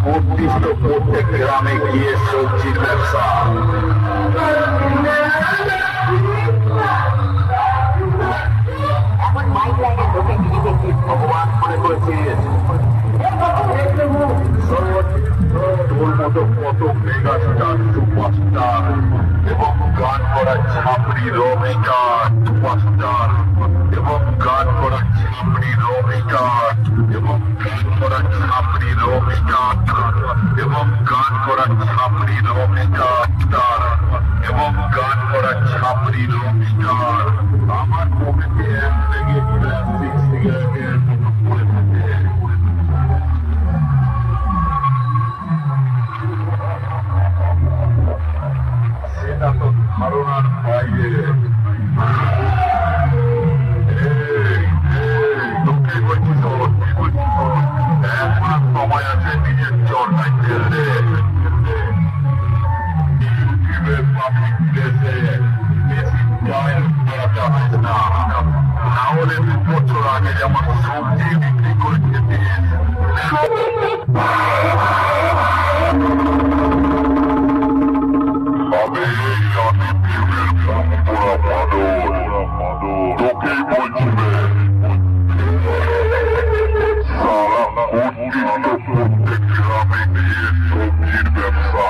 কর্তৃত্ব প্রত্যেক গ্রামে গিয়ে সবজির ব্যবসা। ভগবান মনে করেছিস তোর মতো কত মেগাস্টার সুপারস্টার এবং গান করা ছাপড়ি রকস্টার সুপারস্টার এবং গান করা ছাপড়ি রকস্টার এবং গান করা ছাপড়ি রকস্টার এবং গান করা ছাপড়ি রকস্টার এবং গান করা ছাপড়ি রকস্টার আমার পকেটে এক থেকে প্লাস্টিক সিগারেটের মতো পড়ে থাকে। সেটা তো ধারণার বাইরে। তোকে বলছিস এখন সময় আছে নিজের চর্চায় খেলতে। ইউটিউবে পাবলিক প্লেসে বেশি ডায়লগ করাতে হয় না, নাহলে 2 বছর আগে যেমন সবজি বিক্রি করে খেতিস। তোকেই বলছি প্রত্যেক গ্রামে গিয়ে সবজির ব্যবসা।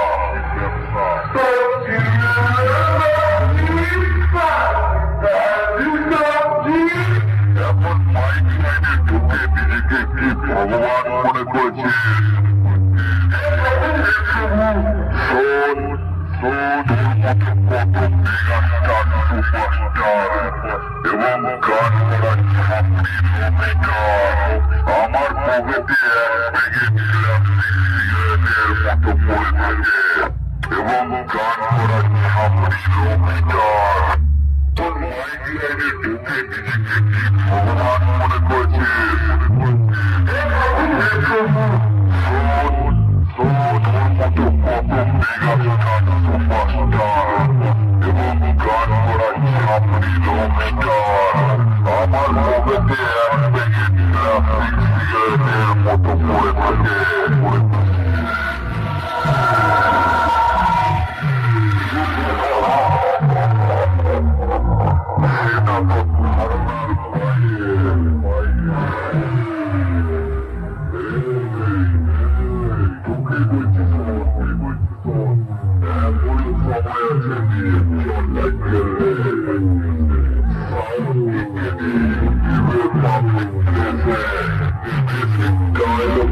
এখন মাইক লাইনে ঢুকে নিজেকে কি ভগবান মনে করেছিস? শোন শোন, মতো কত মেগাস্টার সুপারস্টার এবং গান করা ছাপড়ি রকস্টার আমার পকেটে এক প্যাকেট প্লাস্টিক সিগারেটের মতো পড়ে থাকে এবং গান করা ছাপড়ি রকস্টার। তোর মাইক লাইনে ঢুকে নিজেকে কি ভগবান মনে করেছিস? মতো কত মেগাস্টার সুপারস্টার এবং গান করা ছাপড়ি রকস্টার আমার পকেটে এক প্যাকেট প্লাস্টিক সিগারেটের মতো পড়ে থাকে। সেটা তো ধারণার বাইরে। তোকে বলছিস এমন সময় আছে নিজের চর্চায় খেলতে। সাউন্ড পাবলিক প্লেসে ডায়লগ